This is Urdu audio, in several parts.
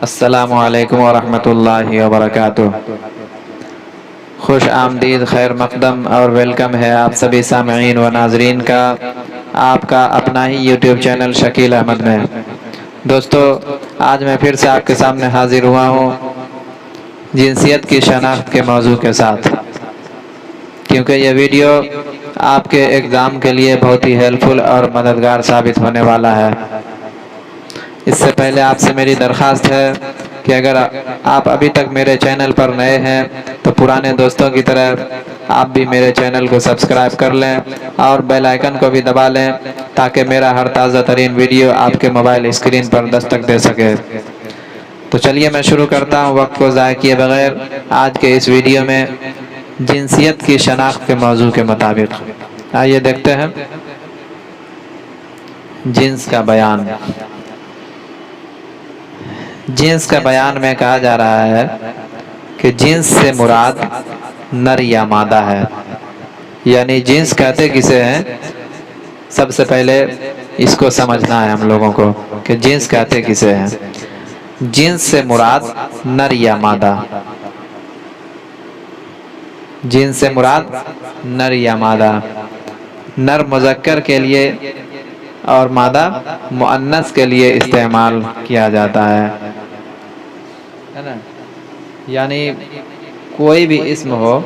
السلام علیکم ورحمۃ اللہ وبرکاتہ۔ خوش آمدید، خیر مقدم اور ویلکم ہے آپ سبھی سامعین و ناظرین کا آپ کا اپنا ہی یوٹیوب چینل شکیل احمد میں۔ دوستو، آج میں پھر سے آپ کے سامنے حاضر ہوا ہوں جنسیت کی شناخت کے موضوع کے ساتھ، کیونکہ یہ ویڈیو آپ کے ایگزام کے لیے بہت ہی ہیلپ فل اور مددگار ثابت ہونے والا ہے۔ اس سے پہلے آپ سے میری درخواست ہے کہ اگر آپ ابھی تک میرے چینل پر نئے ہیں تو پرانے دوستوں کی طرح آپ بھی میرے چینل کو سبسکرائب کر لیں اور بیل آئیکن کو بھی دبا لیں تاکہ میرا ہر تازہ ترین ویڈیو آپ کے موبائل اسکرین پر دستک دے سکے۔ تو چلیے میں شروع کرتا ہوں وقت کو ضائع کیے بغیر آج کے اس ویڈیو میں جنسیت کی شناخت کے موضوع کے مطابق۔ آئیے دیکھتے ہیں جنس کا بیان۔ جنس کا بیان میں کہا جا رہا ہے کہ جنس سے مراد نر یا مادہ ہے، یعنی جنس کہتے کسے ہیں؟ سب سے پہلے اس کو سمجھنا ہے ہم لوگوں کو کہ جنس کہتے کسے ہیں۔ جنس سے مراد نر یا مادہ، جنس سے مراد نر یا مادہ، نر مذکر کے لیے اور مادہ مؤنث کے لیے استعمال کیا جاتا ہے نا؟ یعنی کوئی بھی اسم ہو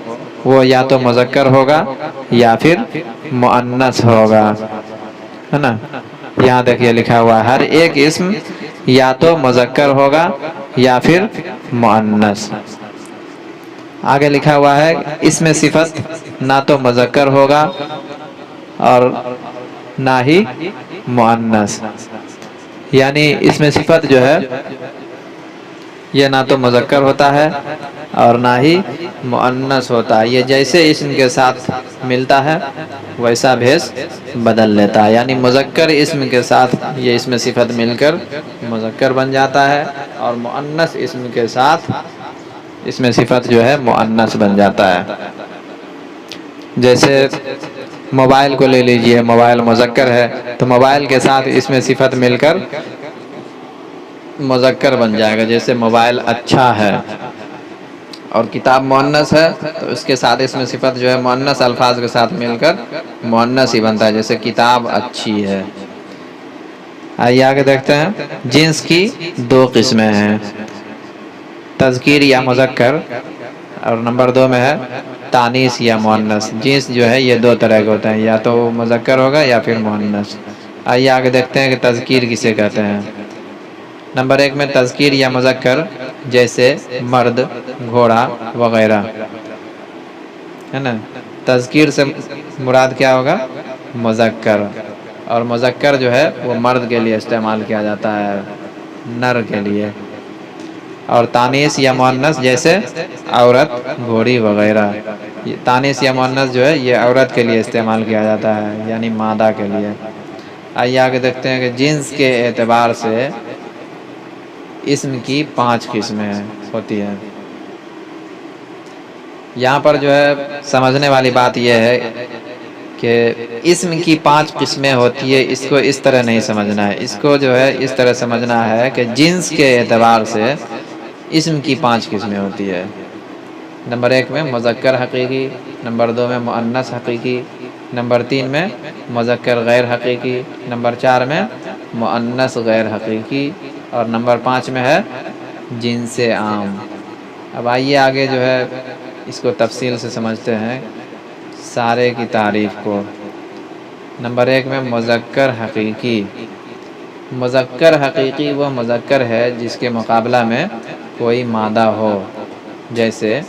وہ یا تو مذکر ہوگا یا پھر مؤنث ہوگا، ہے نا؟ یہاں دیکھیے لکھا ہوا ہے ہر ایک اسم یا تو مذکر ہوگا یا پھر مؤنث۔ آگے لکھا ہوا ہے اس میں صفت نہ تو مذکر ہوگا اور نہ ہی مؤنث، یعنی اس میں صفت جو ہے یہ نہ تو مذکر ہوتا ہے اور نہ ہی مؤنث ہوتا ہے۔ یہ جیسے اسم کے ساتھ ملتا ہے ویسا بھیس بدل لیتا ہے، یعنی مذکر اسم کے ساتھ یہ اسم صفت مل کر مذکر بن جاتا ہے اور مؤنث اسم کے ساتھ اس میں صفت جو ہے مؤنث بن جاتا ہے۔ جیسے موبائل کو لے لیجئے، موبائل مذکر ہے تو موبائل کے ساتھ اس میں صفت مل کر مذکر بن جائے گا، جیسے موبائل اچھا ہے، اور کتاب مؤنث ہے تو اس کے ساتھ اس میں صفت جو ہے مؤنث الفاظ کے ساتھ مل کر مؤنث ہی بنتا ہے، جیسے کتاب اچھی ہے۔ آئیے آگے دیکھتے ہیں جنس کی دو قسمیں ہیں، تذکیر یا مذکر، اور نمبر 2 میں ہے تانیث یا مؤنث۔ جنس جو ہے یہ دو طرح کے ہوتے ہیں، یا تو مذکر ہوگا یا پھر مؤنث۔ آئیے آگے دیکھتے ہیں کہ تذکیر کسے کہتے ہیں۔ نمبر 1 میں تذکیر یا مذکر، جیسے مرد، گھوڑا وغیرہ، ہے نا؟ تذکیر سے مراد کیا ہوگا؟ مذکر، اور مذکر جو ہے وہ مرد کے لیے استعمال کیا جاتا ہے، نر کے لیے۔ اور تانیث یا مؤنث جیسے عورت، گھوڑی وغیرہ، تانیث یا مؤنث جو ہے یہ عورت کے لیے استعمال کیا جاتا ہے، یعنی مادہ کے لیے۔ آئیے آگے دیکھتے ہیں کہ جنس کے اعتبار سے اسم کی 5 قسمیں ہوتی ہیں۔ یہاں پر جو ہے سمجھنے والی بات یہ ہے کہ اسم کی 5 قسمیں ہوتی ہے، اس کو اس طرح نہیں سمجھنا ہے، اس کو جو ہے اس طرح سمجھنا ہے کہ جنس کے اعتبار سے اسم کی 5 قسمیں ہوتی ہے۔ نمبر 1 میں مذکر حقیقی، نمبر 2 میں مؤنث حقیقی، نمبر 3 میں مذکر غیر حقیقی، نمبر 4 میں مؤنث غیر حقیقی، اور نمبر 5 میں ہے جنس عام۔ اب آئیے آگے جو ہے اس کو تفصیل سے سمجھتے ہیں سارے کی تعریف کو۔ نمبر 1 میں مذکر حقیقی۔ مذکر حقیقی وہ مذکر ہے جس کے مقابلہ میں کوئی مادہ ہو، جیسے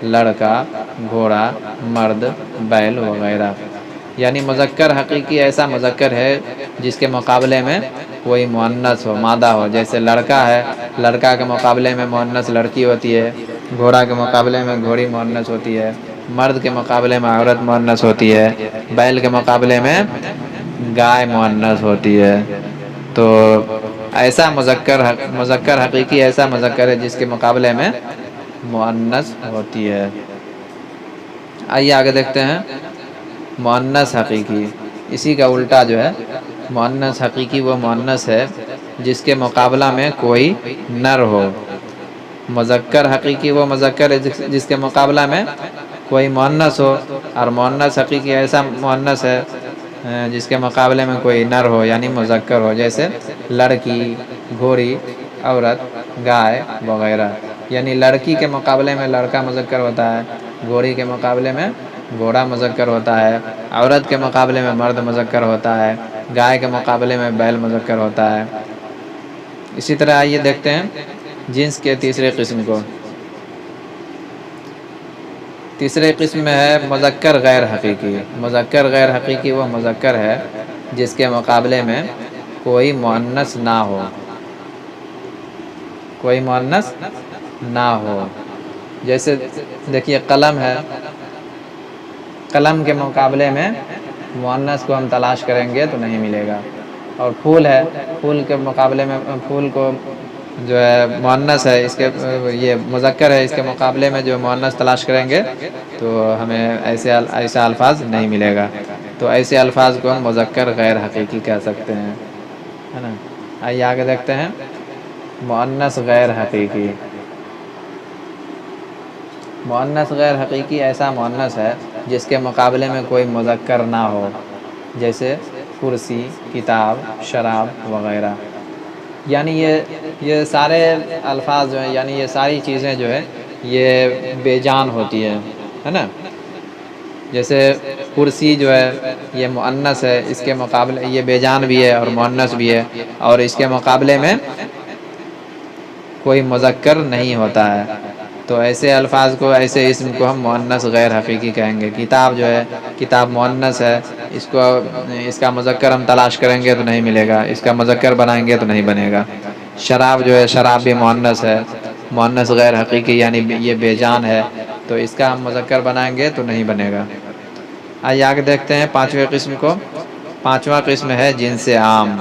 لڑکا، گھوڑا، مرد، بیل وغیرہ۔ یعنی مذکر حقیقی ایسا مذکر ہے جس کے مقابلے میں کوئی مؤنث ہو، مادہ ہو، جیسے لڑکا ہے، لڑکا کے مقابلے میں مؤنث لڑکی ہوتی ہے، گھوڑا کے مقابلے میں گھوڑی مؤنث ہوتی ہے، مرد کے مقابلے میں عورت مؤنث ہوتی ہے، بیل کے مقابلے میں گائے مؤنث ہوتی ہے۔ تو ایسا مذکر حقیقی ایسا مذکر ہے جس کے مقابلے میں مؤنث ہوتی ہے۔ آئیے آگے دیکھتے ہیں مؤنث حقیقی، اسی کا الٹا جو ہے مؤنث حقیقی وہ مؤنث ہے جس کے مقابلہ میں کوئی نر ہو. مذکر حقیقی وہ مذکر ہے جس کے مقابلہ میں کوئی مؤنث ہو. اور مؤنث حقیقی ایسا مؤنث ہے جس کے مقابلے میں کوئی نر ہو یعنی مذکر ہو، جیسے لڑکی، گھوڑی، عورت، گائے وغیرہ. یعنی لڑکی کے مقابلے میں لڑکا مذکر ہوتا ہے، گھوڑی کے مقابلے میں گھوڑا مذکر ہوتا ہے، عورت کے مقابلے میں مرد مذکر ہوتا ہے، گائے کے مقابلے میں بیل مذکر ہوتا ہے. اسی طرح آئیے دیکھتے ہیں جنس کے تیسرے قسم کو. تیسرے قسم میں ہے مذکر غیر حقیقی. مذکر غیر حقیقی وہ مذکر ہے جس کے مقابلے میں کوئی مؤنث نہ ہو. کوئی مؤنث نہ ہو. جیسے دیکھیے قلم ہے، قلم کے مقابلے میں مؤنث کو ہم تلاش کریں گے تو نہیں ملے گا. اور پھول ہے، پھول کے مقابلے میں پھول کو جو ہے مؤنث ہے، اس کے یہ مذکر ہے، اس کے مقابلے میں جو مؤنث تلاش کریں گے تو ہمیں ایسا الفاظ نہیں ملے گا. تو ایسے الفاظ کو ہم مذکر غیر حقیقی کہہ سکتے ہیں، ہے نا. آئیے آگے دیکھتے ہیں مؤنث غیر حقیقی. مؤنث غیر حقیقی ایسا مؤنث ہے جس کے مقابلے میں کوئی مذکر نہ ہو، جیسے کرسی، کتاب، شراب وغیرہ. یعنی یہ سارے الفاظ جو ہیں، یعنی یہ ساری چیزیں جو ہے یہ بے جان ہوتی ہے نا. جیسے کرسی جو ہے یہ مؤنث ہے، اس کے مقابلے یہ بے جان بھی ہے اور مؤنث بھی ہے، اور اس کے مقابلے میں کوئی مذکر نہیں ہوتا ہے. تو ایسے الفاظ کو، ایسے اسم کو ہم مؤنث غیر حقیقی کہیں گے. کتاب جو ہے، کتاب مؤنث ہے، اس کا مذکر ہم تلاش کریں گے تو نہیں ملے گا، اس کا مذکر بنائیں گے تو نہیں بنے گا. شراب جو ہے، شراب بھی مؤنث ہے، مؤنث غیر حقیقی یعنی یہ بے جان ہے، تو اس کا ہم مذکر بنائیں گے تو نہیں بنے گا. آئیے آگے دیکھتے ہیں پانچویں قسم کو. پانچواں قسم ہے جنس عام.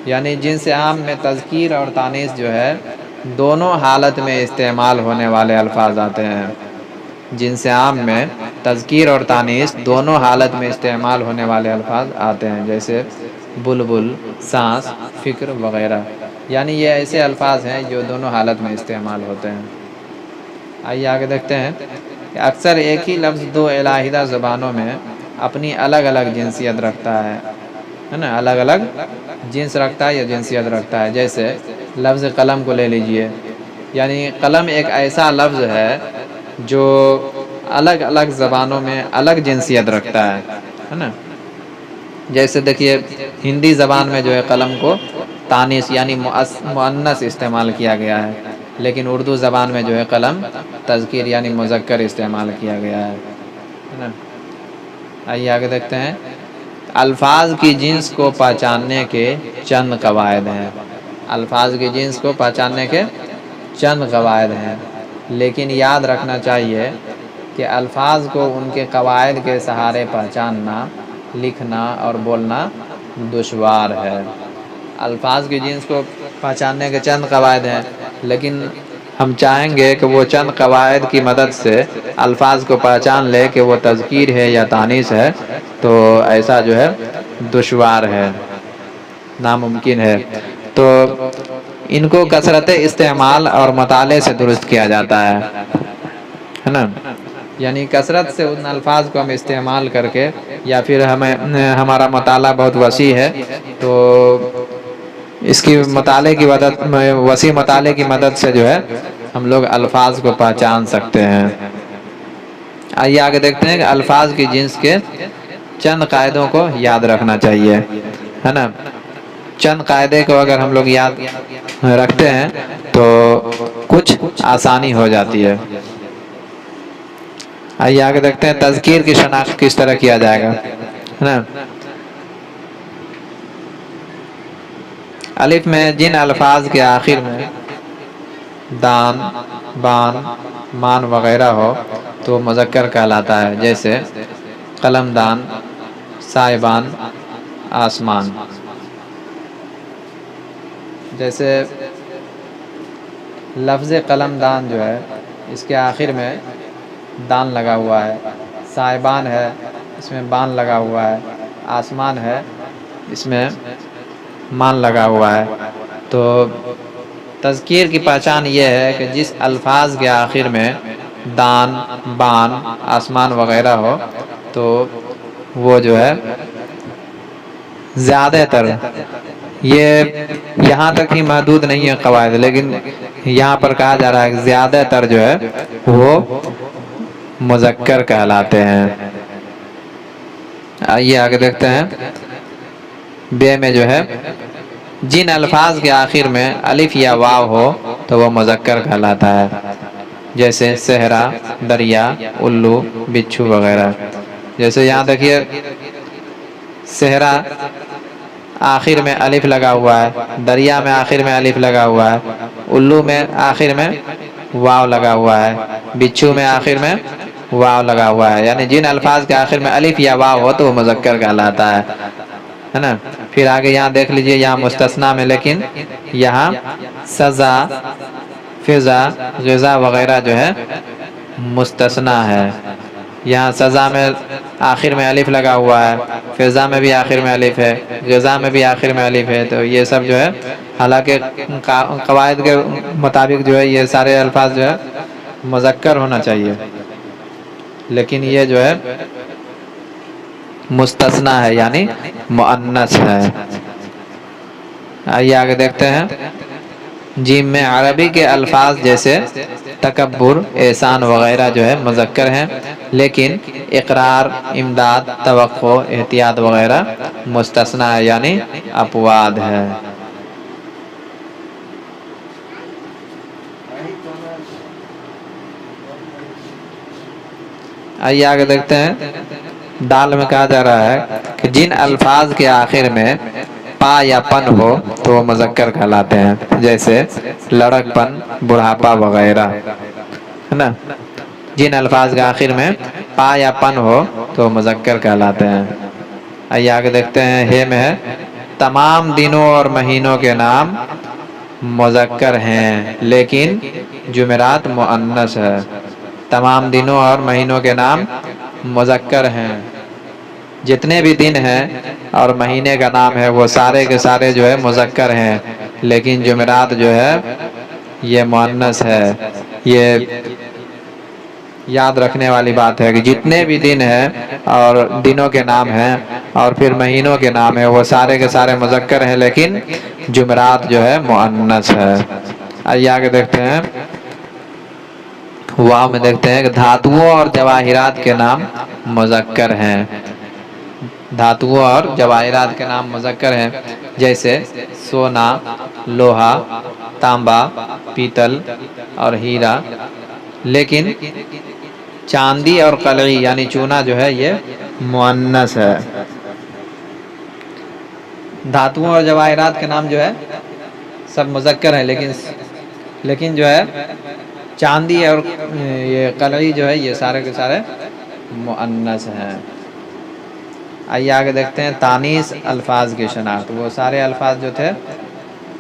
یعنی جنس عام میں تذکیر اور تانیث جو ہے دونوں حالت میں استعمال ہونے والے الفاظ آتے ہیں. جنس عام میں تذکیر اور تانیث دونوں حالت میں استعمال ہونے والے الفاظ آتے ہیں، جیسے بلبل، سانس، فکر وغیرہ. یعنی یہ ایسے الفاظ ہیں جو دونوں حالت میں استعمال ہوتے ہیں. آئیے آگے دیکھتے ہیں کہ اکثر ایک ہی لفظ دو علیحدہ زبانوں میں اپنی الگ الگ جنسیت رکھتا ہے نا. الگ الگ جنس رکھتا ہے یا جنسیت رکھتا ہے. جیسے لفظ قلم کو لے لیجئے. یعنی قلم ایک ایسا لفظ ہے جو الگ الگ زبانوں میں الگ جنسیت رکھتا ہے نا. جیسے دیکھیے ہندی زبان میں جو ہے قلم کو تانیث یعنی مؤنث استعمال کیا گیا ہے، لیکن اردو زبان میں جو ہے قلم تذکیر یعنی مذکر استعمال کیا گیا ہے نا. آئیے آگے دیکھتے ہیں الفاظ کی جنس کو پہچاننے کے چند قواعد ہیں. الفاظ کی جنس کو پہچاننے کے چند قواعد ہیں، لیکن یاد رکھنا چاہیے کہ الفاظ کو ان کے قواعد کے سہارے پہچاننا، لکھنا اور بولنا دشوار ہے. الفاظ کی جنس کو پہچاننے کے چند قواعد ہیں، لیکن ہم چاہیں گے کہ وہ چند قواعد کی مدد سے الفاظ کو پہچان لے کہ وہ تذکیر ہے یا تانیث ہے، تو ایسا جو ہے دشوار ہے، ناممکن ہے. تو ان کو کثرت استعمال اور مطالعے سے درست کیا جاتا ہے نا. یعنی کثرت سے ان الفاظ کو ہم استعمال کر کے، یا پھر ہمارا مطالعہ بہت وسیع ہے تو اس کی مطالعے کی وسیع مطالعے کی مدد سے جو ہے ہم لوگ الفاظ کو پہچان سکتے ہیں. آئیے آگے دیکھتے ہیں کہ الفاظ کی جنس کے چند قاعدوں کو یاد رکھنا چاہیے، ہے نا. چند قاعدے کو اگر ہم لوگ یاد رکھتے ہیں تو کچھ آسانی ہو جاتی ہے. آئیے آگے دیکھتے ہیں تذکیر کی شناخت کس طرح کیا جائے گا، ہے نا. الف میں جن الفاظ کے آخر میں دان، بان، مان وغیرہ ہو تو مذکر کہلاتا ہے. جیسے قلم دان، سائبان، آسمان. جیسے لفظ قلم دان جو ہے اس کے آخر میں دان لگا ہوا ہے، سائبان ہے اس میں بان لگا ہوا ہے، آسمان ہے اس میں مان لگا ہوا ہے. تو تذکیر کی پہچان یہ ہے کہ جس الفاظ کے آخر میں دان، بان، آسمان وغیرہ ہو تو وہ جو ہے زیادہ تر، یہ یہاں تک ہی محدود نہیں ہے قواعد، لیکن یہاں پر کہا جا رہا ہے کہ زیادہ تر جو ہے وہ مذکر کہلاتے ہیں. آئیے آگے دیکھتے ہیں. بے میں جو ہے جن الفاظ کے آخر میں الف یا واو ہو تو وہ مذکر کہلاتا ہے، جیسے صحرا، دریا، الو، بچھو وغیرہ. جیسے یہاں دیکھیے صحرا آخر میں الف لگا ہوا ہے، دریا میں آخر میں الف لگا ہوا ہے، الو میں آخر میں واو لگا ہوا ہے، بچھو میں آخر میں واو لگا ہوا ہے. یعنی جن الفاظ کے آخر میں الف یا واو ہو تو وہ مذکر کہلاتا ہے نا. پھر آگے یہاں دیکھ لیجئے، یہاں مستثنیٰ میں لیکن یہاں سزا، فضا، غذا وغیرہ جو ہے مستثنیٰ ہے. یہاں سزا میں آخر میں الف لگا ہوا ہے، فضا میں بھی آخر میں الف ہے، غذا میں بھی آخر میں الف ہے. تو یہ سب جو ہے حالانکہ قواعد کے مطابق جو ہے یہ سارے الفاظ جو ہے مذکر ہونا چاہیے، لیکن یہ جو ہے مستثنیٰ ہے یعنی مؤنث ہے. آئیے آگے دیکھتے ہیں. جیم میں عربی کے الفاظ جیسے تکبر، احسان وغیرہ جو ہے مذکر ہیں، لیکن اقرار، امداد، توقع، احتیاط وغیرہ مستثنیٰ ہے یعنی اپواد ہے. آئیے آگے دیکھتے ہیں. دال میں کہا جا رہا ہے کہ جن الفاظ کے آخر میں پا یا پن ہو تو وہ مذکر کہلاتے ہیں، جیسے لڑک پن، بڑھاپا وغیرہ ہے نا. جن الفاظ کے آخر میں پا یا پن ہو تو مذکر کہلاتے ہیں. آئیے آگے دیکھتے ہیں. ہے میں ہے تمام دنوں اور مہینوں کے نام مذکر ہیں لیکن جمعرات مؤنث ہے. تمام دنوں اور مہینوں کے نام مذکر ہیں، جتنے بھی دن ہیں اور مہینے کا نام ہے وہ سارے کے سارے جو ہے مذکر ہیں، لیکن جمعرات جو ہے یہ مؤنث ہے. یہ یاد رکھنے والی بات ہے کہ جتنے بھی دن ہیں اور دنوں کے نام ہیں اور پھر مہینوں کے نام ہیں وہ سارے کے سارے مذکر ہیں، لیکن جمعرات جو ہے مؤنث ہے. آئیے آگے دیکھتے ہیں. واو میں دیکھتے ہیں کہ دھاتوؤں اور جواہرات کے نام مذکر ہیں. دھاتوؤں اور جواہرات کے نام مذکر ہیں، جیسے سونا، لوہا، تانبا، پیتل اور ہیرا، لیکن چاندی اور قلعی یعنی چونا جو ہے یہ مؤنث ہے. دھاتوؤں اور جواہرات کے نام جو ہے سب مذکر ہیں، لیکن جو ہے چاندی اور یہ قلعی جو ہے یہ سارے کے سارے مؤنث ہیں. آئیے آگے دیکھتے ہیں. تانیث الفاظ کی شناخت. وہ سارے الفاظ جو تھے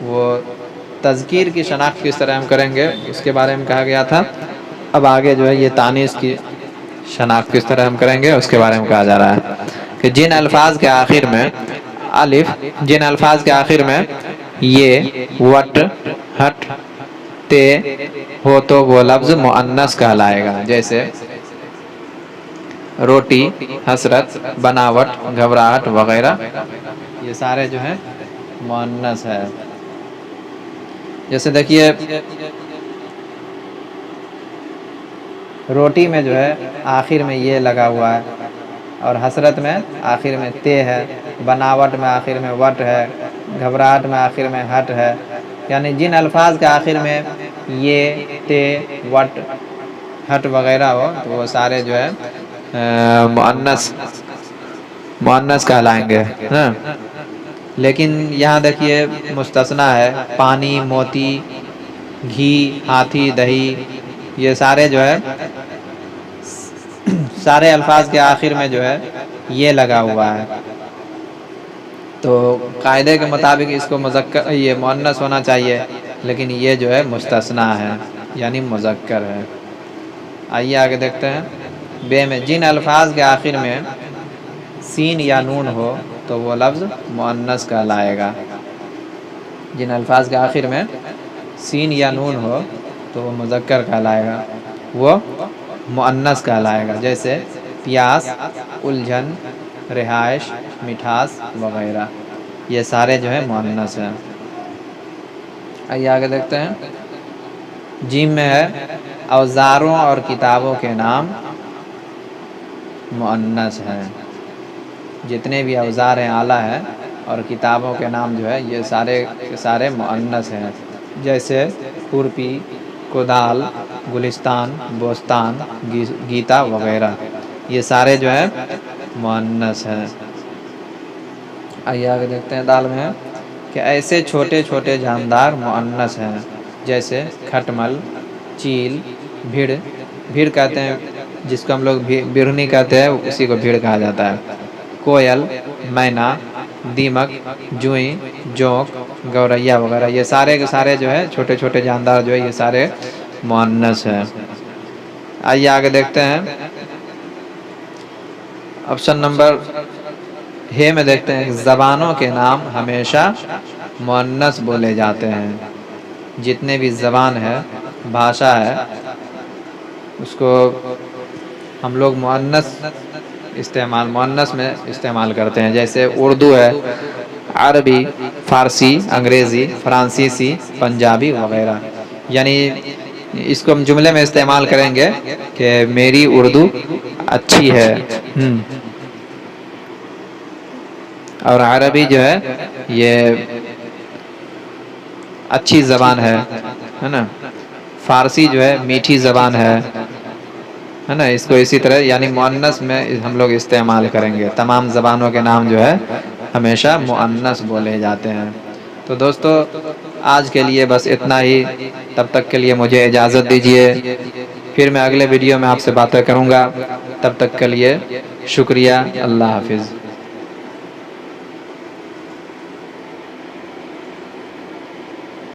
وہ تذکیر کی شناخت کس طرح ہم کریں گے اس کے بارے میں کہا گیا تھا. اب آگے جو ہے یہ تانیث کی شناخت کس طرح ہم کریں گے اس کے بارے میں کہا جا رہا ہے کہ جن الفاظ کے آخر میں الف، جن الفاظ کے آخر میں یہ، وٹ، ہٹ، تے ہو تو وہ لفظ مؤنث کہلائے گا، جیسے روٹی، حسرت، بناوٹ، گھبراہٹ وغیرہ یہ سارے جو ہیں مؤنث ہے. جیسے دیکھیے روٹی میں جو ہے آخر میں یہ لگا ہوا ہے اور حسرت میں آخر میں تے ہے، بناوٹ میں آخر میں وٹ ہے، گھبراہٹ میں آخر میں ہٹ ہے. یعنی جن الفاظ کے آخر میں یہ، تے، وٹ، ہٹ وغیرہ ہو تو وہ سارے جو ہے مؤنث کہلائیں گے. لیکن یہاں دیکھیے مستثنیٰ ہے. پانی، موتی، گھی، ہاتھی، دہی یہ سارے جو ہے سارے الفاظ کے آخر میں جو ہے یہ لگا ہوا ہے، تو قاعدے کے مطابق اس کو یہ مؤنث ہونا چاہیے، لیکن یہ جو ہے مستثنیٰ ہے یعنی مذکر ہے. آئیے آگے دیکھتے ہیں. بے میں جن الفاظ کے آخر میں سین یا نون ہو تو تو وہ لفظ مؤنث کہلائے گا۔ جن الفاظ کے آخر میں سین یا نون ہو تو وہ مذکر کہلائے گا، وہ مؤنث کہلائے گا، جیسے پیاس، الجھن، رہائش، مٹھاس وغیرہ، یہ سارے جو ہے مؤنث ہیں۔ آئیے آگے دیکھتے ہیں۔ جیم میں ہے اوزاروں اور کتابوں کے نام مؤنث ہیں۔ جتنے بھی اوزار ہیں، آلہ ہیں، اور کتابوں کے نام جو ہے یہ سارے مؤنث ہیں، جیسے کھرپی، کدال، گلستان، بوستان، گیتا وغیرہ، یہ سارے جو ہے مؤنث ہیں۔ آئیے آگے دیکھتے ہیں۔ دال میں ہے کہ ایسے چھوٹے چھوٹے جاندار مؤنث ہیں، جیسے کھٹمل، چیل، بھیڑ، بھیڑ کہتے ہیں جس کو ہم لوگ بھڑنی کہتے ہیں، اسی کو بھیڑ کہا جاتا ہے، کوئل، مینا، دیمک، جوئیں، جونک، گوریا وغیرہ، یہ سارے کے سارے جو ہے چھوٹے چھوٹے جاندار جو ہے یہ سارے مؤنث ہیں۔ آئیے آگے دیکھتے ہیں۔ آپشن نمبر ہے میں دیکھتے ہیں، زبانوں کے نام ہمیشہ مؤنث بولے جاتے ہیں۔ جتنے بھی زبان ہے، بھاشا ہے، اس کو ہم لوگ مؤنث میں استعمال کرتے ہیں، جیسے اردو ہے، عربی، فارسی، انگریزی، فرانسیسی، پنجابی وغیرہ۔ یعنی اس کو ہم جملے میں استعمال کریں گے کہ میری اردو اچھی ہے، اور عربی جو ہے یہ اچھی زبان ہے نا، فارسی جو ہے میٹھی زبان ہے نا، اس کو اسی طرح یعنی مؤنث میں ہم لوگ استعمال کریں گے۔ تمام زبانوں کے نام جو ہے ہمیشہ مؤنث بولے جاتے ہیں۔ تو دوستو آج کے لیے بس اتنا ہی، تب تک کے لیے مجھے اجازت دیجیے، پھر میں اگلے ویڈیو میں آپ سے باتیں کروں گا، تب تک کے لیے شکریہ، اللہ حافظ۔